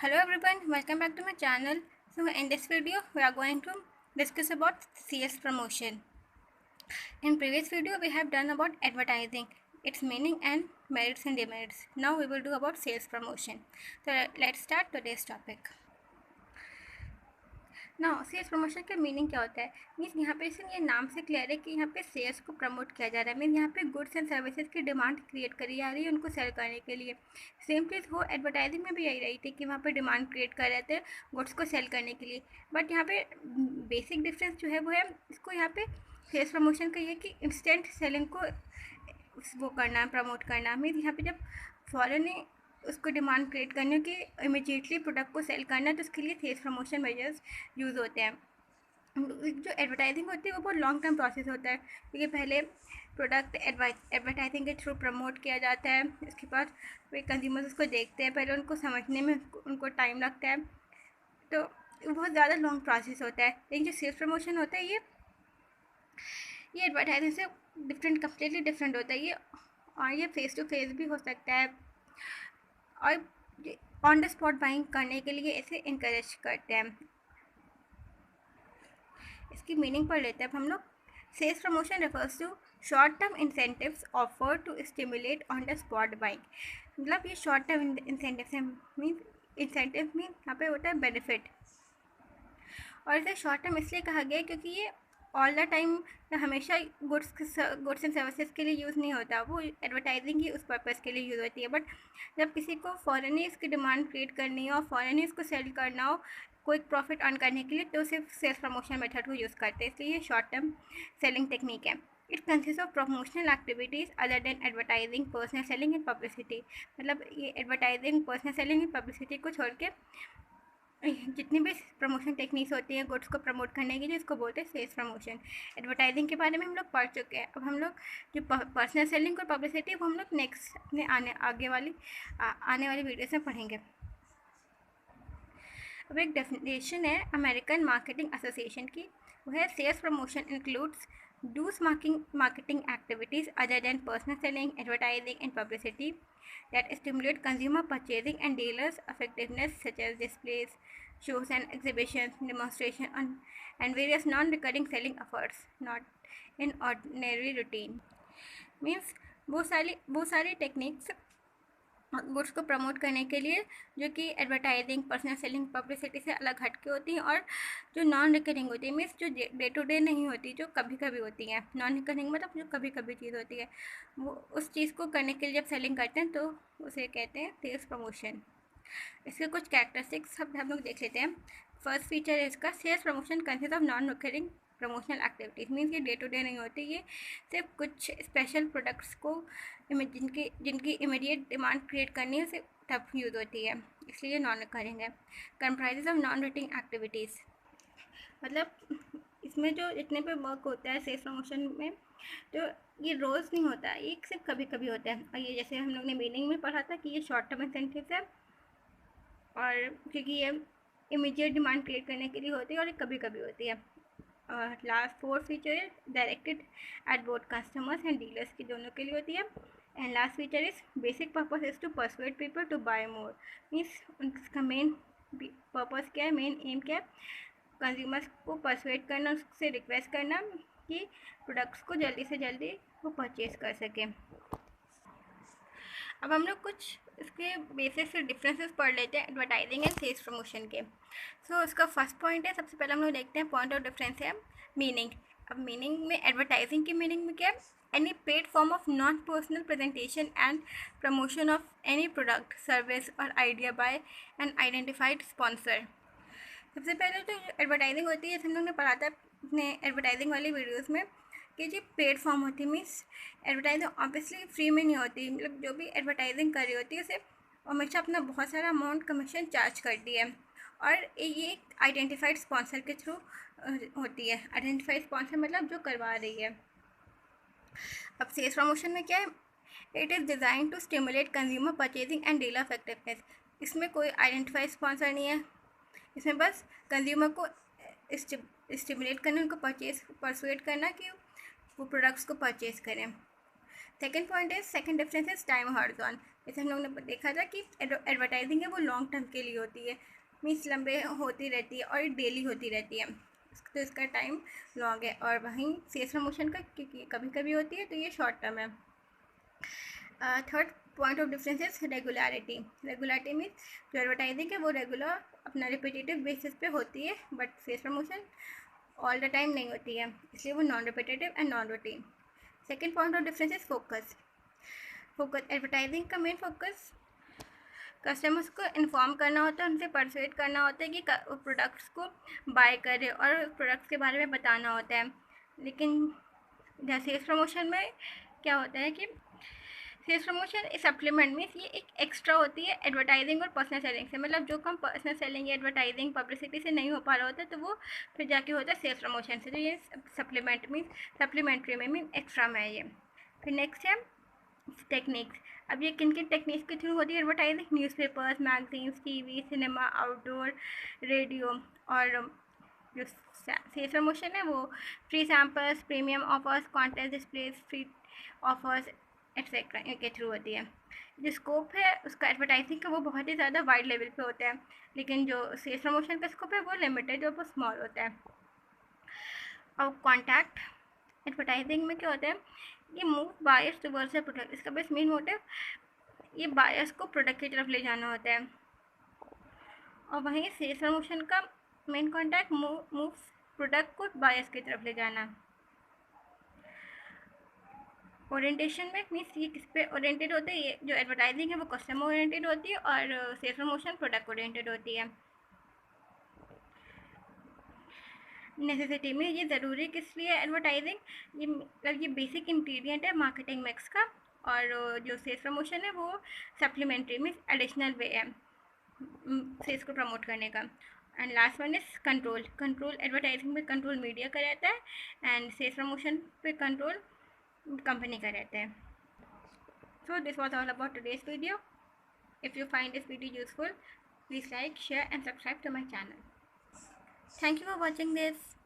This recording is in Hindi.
Hello everyone, welcome back to my channel. So in this video we are going to discuss about CS promotion. In previous video we have done about advertising, its meaning and merits and demerits. Now we will do about sales promotion. So let's start today's topic. ना सेल्स प्रमोशन का मीनिंग क्या होता है? मीन्स यहाँ पे इसलिए ये नाम से क्लियर है कि यहाँ पे सेल्स को प्रमोट किया जा रहा है। मीन्स यहाँ पे गुड्स एंड सर्विसेज की डिमांड क्रिएट करी जा रही है उनको सेल करने के लिए। सेम चीज़ हो एडवर्टाइजिंग में भी यही रही थी कि वहाँ पे डिमांड क्रिएट कर रहे थे गुड्स को सेल करने के लिए। बट यहाँ पे बेसिक डिफरेंस जो है वो है, इसको यहाँ पे सेल्स प्रमोशन का ये कि इंस्टेंट सेलिंग को वो करना, प्रमोट करना। मीन्स यहाँ पे जब फॉरन ने उसको डिमांड क्रिएट करने की इमीडिएटली प्रोडक्ट को सेल करना है तो उसके लिए सेल्स प्रमोशन मेजर्स यूज़ होते हैं। जो एडवर्टाइजिंग होती है वो बहुत लॉन्ग टर्म प्रोसेस होता है, क्योंकि पहले प्रोडक्ट एडवर्टाइजिंग के थ्रू प्रमोट किया जाता है। इसके बाद वे कंज्यूमर्स उसको देखते हैं, पहले उनको समझने में उनको टाइम लगता है, तो बहुत ज़्यादा लॉन्ग प्रोसेस होता है। लेकिन जो सेल्स प्रमोशन होता है ये एडवर्टाइजिंग से कम्प्लीटली डिफरेंट होता है। ये फेस टू फेस भी हो सकता है और ऑन द स्पॉट बाइंग करने के लिए इसे इनकरेज करते हैं। इसकी मीनिंग पढ़ लेते हैं अब हम लोग। Sales promotion refers to short term incentives offer to stimulate on the spot buying. मतलब ये शॉर्ट टर्म इंसेंटिव्स हैं। इंसेंटिव मीन यहाँ पे होता है बेनिफिट, और इसे शॉर्ट टर्म इसलिए कहा गया क्योंकि ये ऑल द टाइम हमेशा गुड्स एंड सर्विसेज के लिए यूज़ नहीं होता, वो एडवर्टाइजिंग ही उस पर्पज़ के लिए यूज़ होती है। बट जब किसी को फ़ॉरन ही इसकी डिमांड क्रिएट करनी हो और फ़ॉरन ही इसको सेल करना हो कोई प्रॉफिट अर्न करने के लिए, तो सिर्फ सेल्स प्रमोशन मेथड को यूज़ करते हैं। इसलिए ये शॉर्ट टर्म सेलिंग टेक्निक है। It consist of promotional activities other than advertising, personal selling and publicity. मतलब ये advertising, personal selling and publicity को छोड़ के जितनी भी प्रमोशन टेक्निक्स होती हैं गुड्स को प्रमोट करने के लिए, इसको बोलते हैं सेल्स प्रमोशन। एडवर्टाइजिंग के बारे में हम लोग पढ़ चुके हैं। अब हम लोग जो पर्सनल सेलिंग और पब्लिसिटी वो हम लोग नेक्स्ट अपने आने वाली वीडियोस में पढ़ेंगे। अब एक डेफिनेशन है अमेरिकन मार्केटिंग एसोसिएशन की, वो है sales promotion includes do's marketing activities other than personal selling, advertising and publicity that stimulate consumer purchasing and dealers effectiveness, such as displays, shows and exhibitions, demonstration and various non-recurring selling efforts not in ordinary routine. Means वो सारी टेक्निक्स गुड्स को प्रमोट करने के लिए जो कि एडवर्टाइजिंग, पर्सनल सेलिंग, पब्लिसिटी से अलग हटके होती हैं, और जो नॉन रिकरिंग होती है मीन्स जो डे टू डे नहीं होती, जो कभी कभी होती हैं। नॉन रिकरिंग मतलब जो कभी कभी चीज़ होती है, वो उस चीज़ को करने के लिए जब सेलिंग करते हैं तो उसे कहते हैं सेल्स प्रमोशन। इसके कुछ कैरेक्टरिस्टिक्स हम लोग देख लेते हैं। फर्स्ट फीचर है इसका, sales promotion consist of non recurring promotional activities. Means ये डे टू डे नहीं होती, ये सिर्फ कुछ स्पेशल प्रोडक्ट्स को जिनकी इमीडिएट डिमांड क्रिएट करनी है उसे तब यूज़ होती है, इसलिए नॉन रिकरिंग है। Comprises of non recurring activities, मतलब इसमें जो जितने पे वर्क होता है सेल्स प्रमोशन में, तो ये रोज़ नहीं होता, ये सिर्फ कभी कभी होता है। और ये जैसे हम लोग ने मीनिंग में पढ़ा था कि ये शॉर्ट टर्म इंसेंटिव है, और क्योंकि ये इमीडिएट डिमांड क्रिएट करने के लिए होती है और ये कभी कभी होती है। और last fourth feature is directed at both customers and dealers की, दोनों के लिए होती है। And last feature is basic purpose is to persuade people to buy more. Means उसका मेन पर्पस क्या है, मेन एम क्या है, कंज्यूमर्स को परसुएड करना, उससे रिक्वेस्ट करना कि प्रोडक्ट्स को जल्दी से जल्दी वो परचेज कर सकें। अब हम लोग कुछ इसके बेसिक से डिफरेंसेस पढ़ लेते हैं एडवर्टाइजिंग एंड सेल्स प्रमोशन के। सो इसका फर्स्ट पॉइंट है, सबसे पहले हम लोग देखते हैं पॉइंट ऑफ डिफरेंस है मीनिंग। अब मीनिंग में एडवर्टाइजिंग की मीनिंग में क्या है, any paid form of non personal presentation and promotion of any product, service और idea by an identified sponsor. सबसे पहले तो एडवर्टाइजिंग होती है, जैसे हम लोग ने पढ़ा था अपने एडवर्टाइजिंग वाली वीडियोज़ में, कि जो पेड फॉर्म होती है मीन्स एडवर्टाइजिंग ऑब्वियसली फ्री में नहीं होती। मतलब जो भी एडवर्टाइजिंग कर रही होती है उसे हमेशा अपना बहुत सारा अमाउंट कमीशन चार्ज करती है, और ये आइडेंटिफाइड स्पॉन्सर के थ्रू होती है। आइडेंटिफाइड स्पॉन्सर मतलब जो करवा रही है। अब सेल्स प्रमोशन में क्या है, it is design to stimulate consumer purchasing and dealer effectiveness. इसमें कोई आइडेंटिफाइड स्पॉन्सर नहीं है, इसमें बस कंज्यूमर को स्टिमुलेट करना, उनको परसुएट करना कि वो प्रोडक्ट्स को परचेज करें। Second point is, second difference is time horizon. जैसे हम लोग ने देखा था कि एडवर्टाइजिंग है वो लॉन्ग टर्म के लिए होती है, मीन्स लंबे होती रहती है और डेली होती रहती है, तो इसका टाइम लॉन्ग है। और वहीं सेल्स प्रमोशन का कभी कभी होती है, तो ये शॉर्ट टर्म है। Third point of difference is regularity. Regularity means जो एडवर्टाइजिंग है वो रेगुलर अपना रिपीटेटिव बेसिस पे होती है, but sales promotion all the time नहीं होती है, इसलिए वो non repetitive and non routine. Second point of difference is focus. Advertising का मेन फोकस कस्टमर्स को इन्फॉर्म करना होता है, उनसे परsuade करना होता है कि प्रोडक्ट्स को बाय करें और प्रोडक्ट्स के बारे में बताना होता है। लेकिन सेल्स प्रमोशन में क्या होता है कि सेल्स प्रमोशन सप्लीमेंट मीन्स ये एक एक्स्ट्रा होती है एडवर्टाइजिंग और पर्सनल सेलिंग से, मतलब जो कम पर्सनल सेलिंग या एडवर्टाइजिंग पब्लिसिटी से नहीं हो पा रहा होता है, तो वो फिर जाके होता है सेल्स प्रमोशन से। तो ये सप्लीमेंट मीन्स सप्लीमेंट्री में मीन एक्स्ट्रा में है ये। फिर नेक्स्ट है टेक्निक्स। अब ये किन किन टेक्निक्स के थ्रू होती है advertising? Newspapers, magazines, TV, cinema, outdoor, radio. और जो सेल्स प्रमोशन है वो free samples, premium offers, contest displays, free offers etcetera के थ्रू होती है। जो स्कोप है उसका एडवर्टाइजिंग का वो बहुत ही ज़्यादा वाइड लेवल पे होता है, लेकिन जो सेल्स प्रमोशन का स्कोप है वो लिमिटेड और वो स्मॉल होता है। और कॉन्टैक्ट एडवर्टाइजिंग में क्या होता है, ये move buyers towards the product. इसका बस मेन मोटिव ये बायर्स को प्रोडक्ट की तरफ ले जाना होता है। और वहीं सेल्स प्रमोशन का मेन कॉन्टैक्ट मूव्स प्रोडक्ट को बायर्स की तरफ ले जाना। ओरिएंटेशन में मीन्स ये किस पे ओरिएंटेड होते हैं, ये जो एडवर्टाइजिंग है वो कस्टमर ओरिएंटेड होती है और सेल्स प्रमोशन प्रोडक्ट ओरिएंटेड होती है। नेसेसिटी में ये ज़रूरी किस लिए एडवर्टाइजिंग, ये बेसिक इंग्रेडिएंट है मार्केटिंग मिक्स का, और जो सेल्स प्रमोशन है वो सप्लीमेंट्री मीन्स एडिशनल वे है सेल्स को प्रमोट करने का। And last one is control advertising में कंट्रोल मीडिया का रहता है एंड सेल्स प्रमोशन पे कंट्रोल कंपनी का रहता है। So this was all about today's video. If you find this video useful, please like, share and subscribe to my channel. Thank you for watching this.